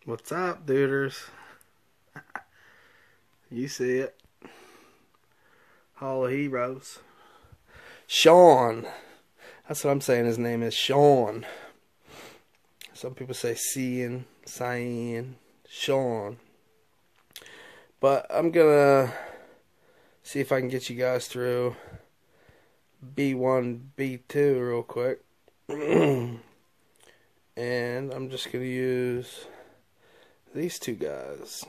What's up, duders? You see it. Hall of Heroes. Sean. That's what I'm saying. His name is Sean. Some people say Cian, Sean. But I'm gonna see if I can get you guys through B1, B2 real quick. And I'm just gonna use these two guys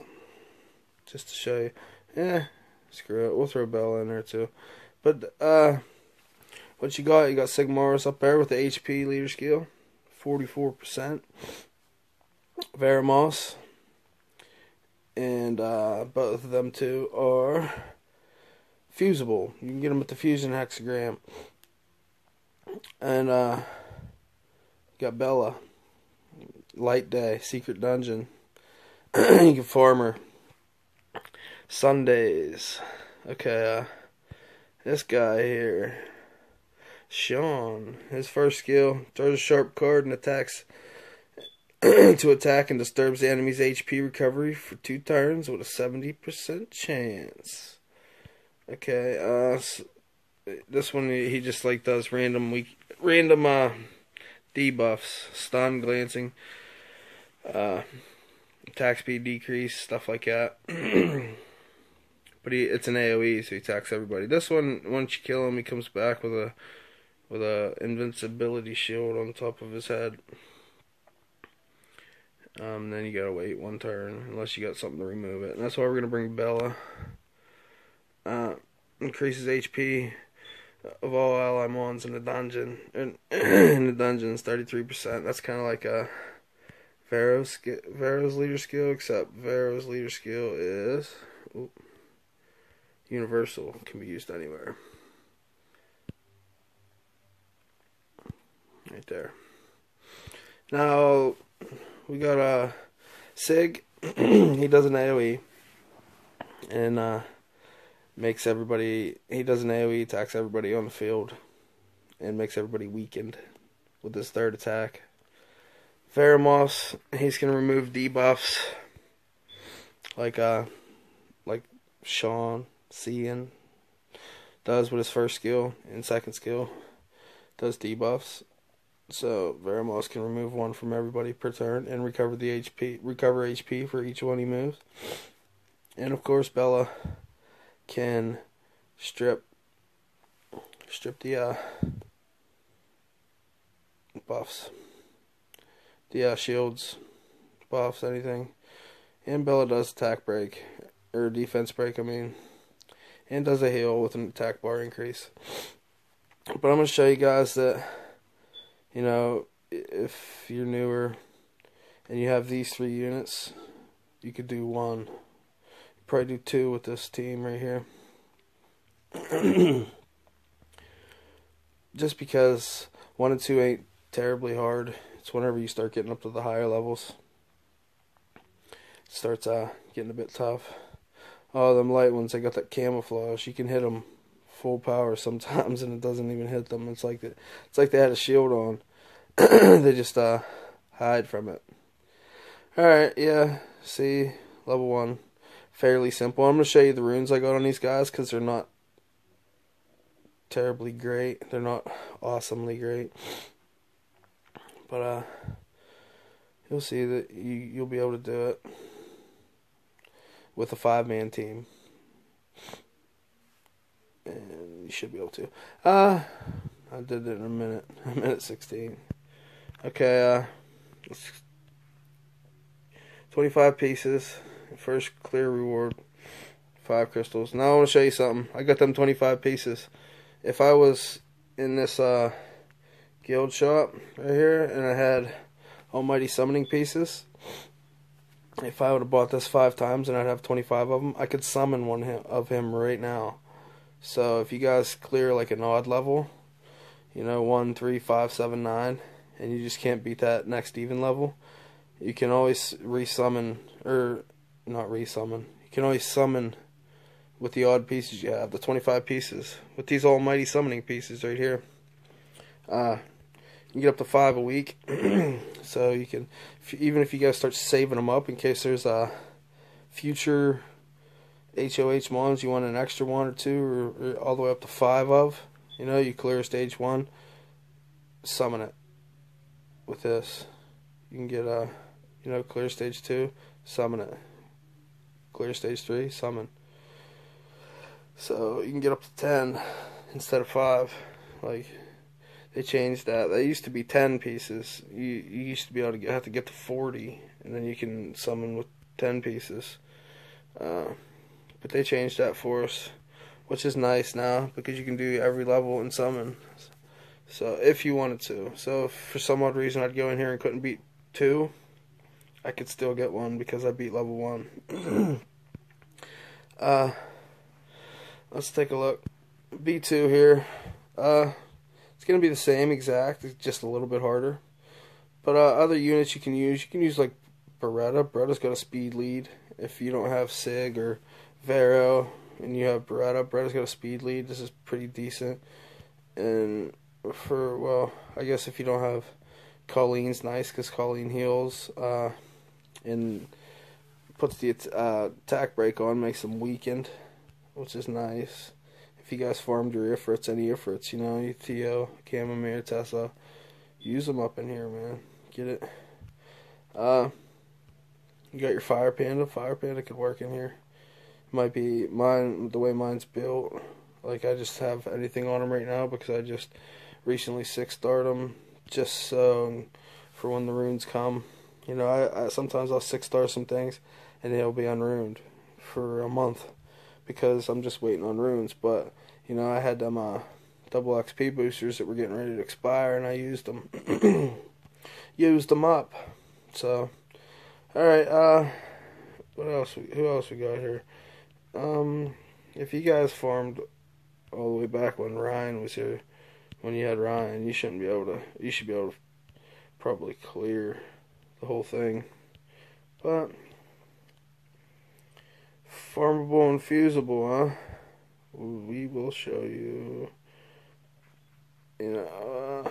just to show you. Screw it, we'll throw Bella in there too. But what you got Sigmarus up there with the HP leader skill, 44%. Veramos, and both of them two are fusible. You can get them with the fusion hexagram. And you got Bella, Light Day, Secret Dungeon. You can farm her. Sundays. Okay, this guy here, Sean, his first skill, throws a sharp card and attacks to attack and disturbs the enemy's HP recovery for 2 turns with a 70% chance. Okay, this one he just like does random debuffs, stun, glancing, attack speed decrease, stuff like that. But it's an AoE, so he attacks everybody. This one, once you kill him, he comes back with a invincibility shield on top of his head. Then you gotta wait 1 turn, unless you got something to remove it. And that's why we're gonna bring Bella. Increases HP of all ally mons in the dungeon. In the dungeons, 33%. That's kind of like a Vero's leader skill, except Vero's leader skill is universal, can be used anywhere. Right there. Now we got Sig. He does an AoE and makes everybody. He does an AoE, attacks everybody on the field, and makes everybody weakened with his 3rd attack. Veramos, he's gonna remove debuffs like Sean, Cian does with his first skill and second skill. Does debuffs. So Veramos can remove 1 from everybody per turn and recover HP for each one he moves. And of course Bella can strip the buffs, the shields, buffs, anything. And Bella does attack break, or defense break, I mean, and does a heal with an attack bar increase. But I'm going to show you guys that, you know, if you're newer and you have these 3 units, you could do 1. You probably do 2 with this team right here. Just because 1 and 2 ain't terribly hard. It's whenever you start getting up to the higher levels, it starts getting a bit tough. Oh, them light ones, they got that camouflage. You can hit them full power sometimes and it doesn't even hit them. It's like they had a shield on. They just hide from it. Alright, yeah, see, level 1, fairly simple. I'm going to show you the runes I got on these guys because they're not terribly great. They're not awesomely great. But you'll see that you'll be able to do it with a 5-man team. And you should be able to. I did it in a minute 16. Okay, 25 pieces. First clear reward, 5 crystals. Now I want to show you something. I got them 25 pieces. If I was in this guild shop right here and I had almighty summoning pieces, if I would have bought this 5 times and I'd have 25 of them, I could summon one of him right now. So if you guys clear like an odd level, you know, 1, 3, 5, 7, 9, and you just can't beat that next even level, you can always resummon, or not resummon, you can always summon with the odd pieces you have, the 25 pieces, with these almighty summoning pieces right here. You can get up to 5 a week. So you can, even if you guys start saving them up in case there's a future HOH ones you want an extra 1 or 2 or all the way up to 5 of, you clear stage 1, summon it with this. You can get clear stage 2, summon it. Clear stage 3, summon. So you can get up to 10 instead of 5. Like, they changed that. That used to be 10 pieces. You used to be able to have to get to 40, and then you can summon with 10 pieces. But they changed that for us, which is nice now because you can do every level in summon. So if you wanted to. So if for some odd reason I'd go in here and couldn't beat 2, I could still get 1 because I beat level 1. Let's take a look. B2 here. It's going to be the same exact, it's just a little bit harder. But other units you can use like Beretta. Beretta's got a speed lead. If you don't have Sig or Vero and you have Beretta's got a speed lead. This is pretty decent. And I guess if you don't have Colleen's nice because Colleen heals and puts the attack break on, makes them weakened, which is nice. If you guys farmed your Ifrits, any Ifrits, you Theo, Chamomere, Tessa, use them up in here, man. Get it. You got your Fire Panda. Fire Panda could work in here. Might be mine, the way mine's built. Like, I just have anything on them right now because I just recently 6-starred them just so for when the runes come. I sometimes I'll 6-star some things and they'll be unruined for a month because I'm just waiting on runes. But I had them double XP boosters that were getting ready to expire and I used them. Used them up. So alright, what else? Who else we got here? If you guys farmed all the way back when Ryan was here, when you had Ryan, you should be able to probably clear the whole thing. But farmable and fusible, huh? We will show you. Yeah,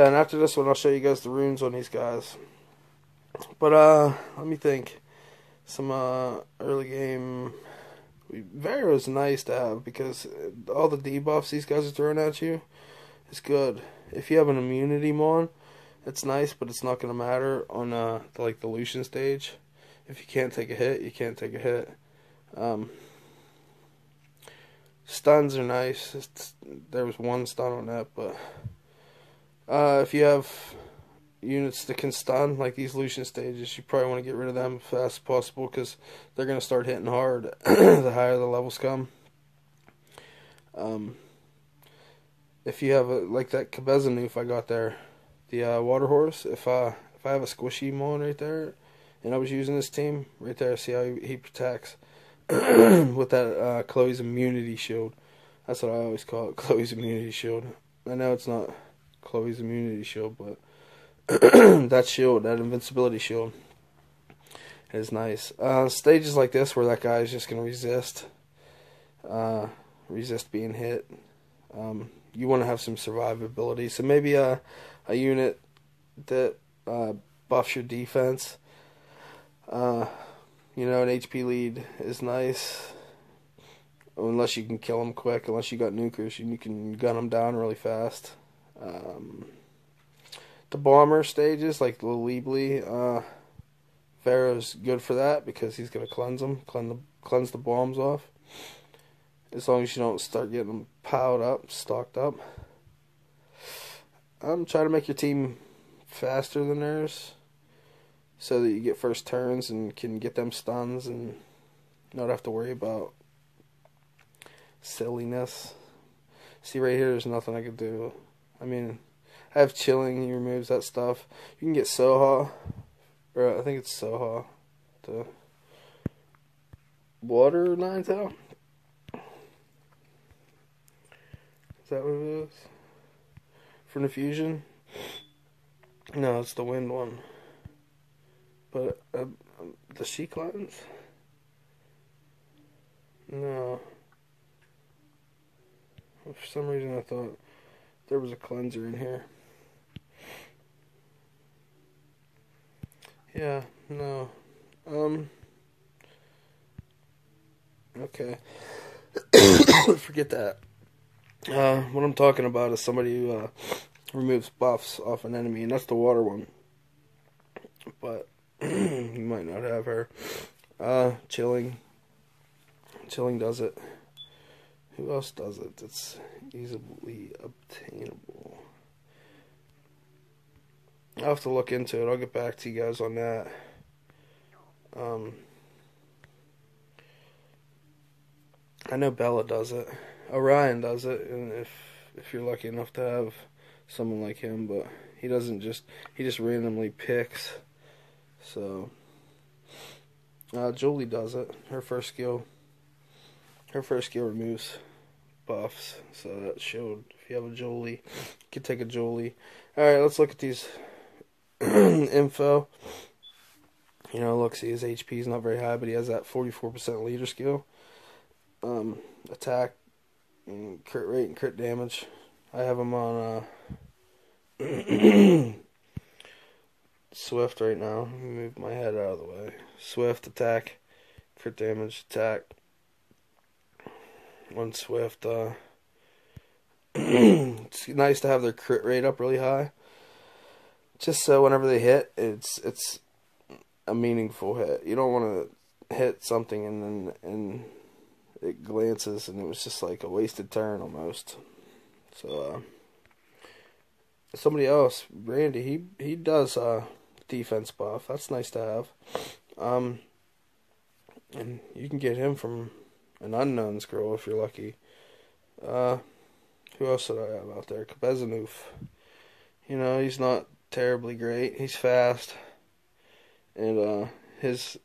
and after this one, I'll show you guys the runes on these guys. But let me think. Some early game. Vero's nice to have because all the debuffs these guys are throwing at you is good. If you have an immunity mon, it's nice, but it's not going to matter on the Lucian stage. If you can't take a hit, you can't take a hit. Stuns are nice. There was 1 stun on that, but if you have units that can stun, like these Lucian stages, you probably want to get rid of them as fast as possible because they're going to start hitting hard the higher the levels come. If you have like that Cabeza I got there, the Water Horse, if I have a squishy mon right there, and I was using this team right there, see how he protects with that Chloe's immunity shield. That's what I always call it, Chloe's immunity shield. I know it's not Chloe's immunity shield, but that shield, that invincibility shield, is nice. Stages like this where that guy is just going to resist being hit. You want to have some survivability. So maybe a unit that buffs your defense. An HP lead is nice. Unless you can kill them quick, unless you got nukers, and you can gun them down really fast. The bomber stages, like the Liebly, Vero's good for that because he's going to cleanse them, cleanse the bombs off. As long as you don't start getting them piled up, stocked up. Try to make your team faster than theirs so that you get first turns and can get them stuns and not have to worry about silliness. See right here, there's nothing I could do. I mean, I have chilling, he removes that stuff. You can get Soha, or I think it's Soha, the water Ninetale. Is that what it is? For the fusion? No, it's the wind one. But the She Cleanse? No. For some reason I thought there was a cleanser in here. Yeah, no. Okay. Forget that. What I'm talking about is somebody who removes buffs off an enemy, and that's the water one. But you might not have her. Chilling. Chilling does it. Who else does it? It's easily obtainable. I'll have to look into it. I'll get back to you guys on that. I know Bella does it. Orion does it, and if you're lucky enough to have someone like him, but he just randomly picks. So Julie does it. Her first skill removes buffs. So that showed if you have a Julie, you could take a Julie. All right, let's look at these info. You know, look, see his HP is not very high, but he has that 44% leader skill. Attack, and crit rate, and crit damage. I have him on Swift right now. Let me move my head out of the way. Swift, attack, crit damage, attack. On Swift, it's nice to have their crit rate up really high. Just so whenever they hit, it's a meaningful hit. You don't want to hit something and it glances and it was just like a wasted turn almost. So somebody else, Randy, he does defense buff. That's nice to have. And you can get him from an unknown scroll if you're lucky. Who else did I have out there? Kabezanoof. You know, he's not terribly great. He's fast. And he's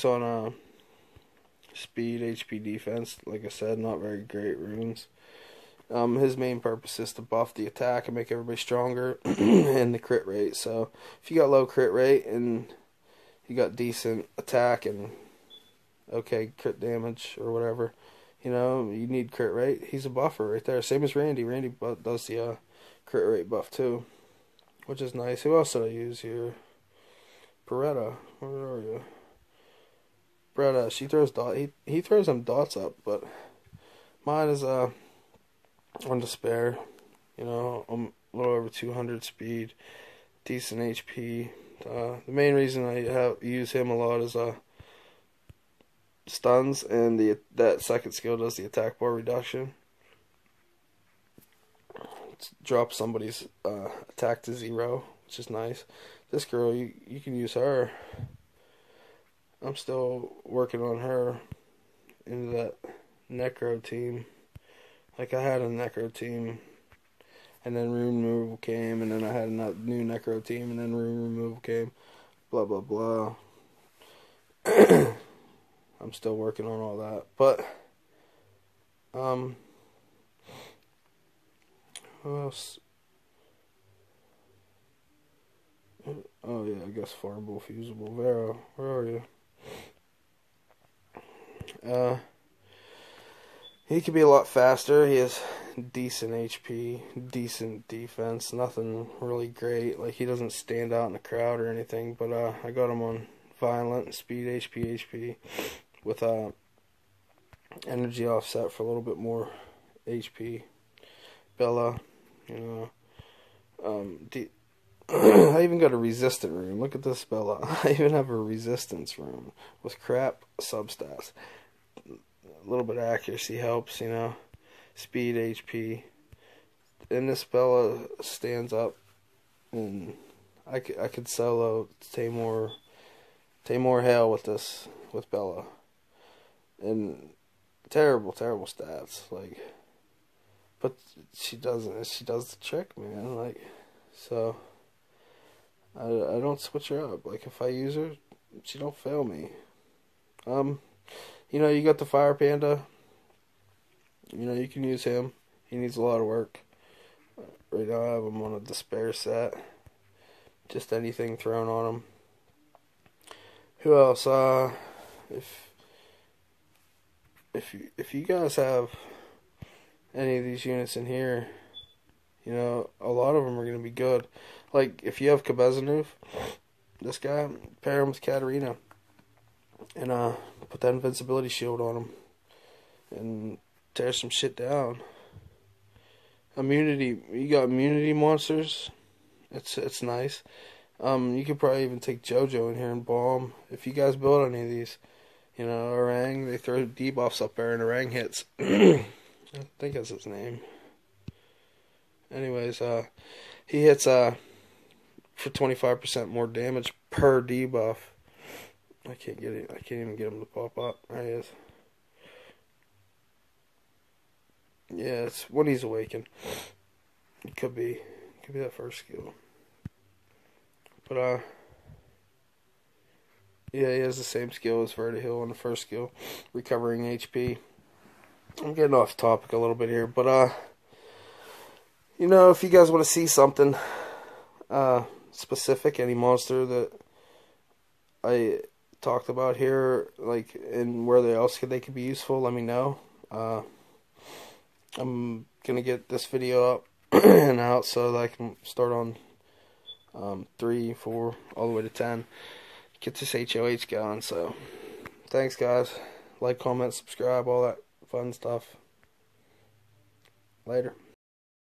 on speed, HP, defense. Like I said, not very great runes. His main purpose is to buff the attack and make everybody stronger and the crit rate. So if you got low crit rate and you got decent attack and okay crit damage or whatever, you know, you need crit rate. He's a buffer right there. Same as Randy. Randy does the crit rate buff too, which is nice. Who else did I use here? Beretta. Where are you? Beretta. She throws dot. He throws them dots up, but mine is on despair. You know, I'm a little over 200 speed, decent HP. The main reason I use him a lot is stuns, and that second skill does the attack bar reduction. Drop somebody's attack to 0, which is nice. This girl, you can use her. I'm still working on her into that Necro team. Like I had a Necro team, and then rune removal came, and then I had a new Necro team, and then rune removal came. Blah blah blah. I'm still working on all that, but who else? Oh yeah, I guess Farmable, Fusible, Vero. Where are you? He could be a lot faster. He has decent HP, decent defense. Nothing really great. Like he doesn't stand out in the crowd or anything. But I got him on Violent, Speed, HP with energy offset for a little bit more HP. Bella, you know, I even got a resistant rune. Look at this Bella. I even have a resistance rune with crap substats. A little bit of accuracy helps, you know. Speed, HP. And this Bella stands up. And I could solo Tamor Hale with Bella. And terrible stats. Like, but she does the trick, man. Like, so I don't switch her up. Like if I use her, she don't fail me. You know, you got the Fire Panda. You know, you can use him. He needs a lot of work. Right now I have him on a despair set. Just anything thrown on him. Who else? If you guys have any of these units in here, you know, a lot of them are going to be good. Like, if you have Kabezanoof, this guy, pair him with Katarina, and put that invincibility shield on him, and tear some shit down. Immunity, you got immunity monsters. It's nice. You could probably even take JoJo in here and bomb if you guys build any of these. You know, Orang, they throw debuffs up there and Orang hits. I think that's his name. Anyways, he hits for 25% more damage per debuff. I can't get it. I can't even get him to pop up. There he is. Yeah, it's when he's awakened. It could be that first skill. But yeah, he has the same skill as Vertihill on the first skill, recovering HP. I'm getting off topic a little bit here, but you know, if you guys want to see something specific, any monster that I talked about here, like, and where else they could be useful, let me know. I'm gonna get this video up and out so that I can start on 3, 4, all the way to 10. Get this HOH going. So, thanks, guys. Like, comment, subscribe, all that fun stuff. Later.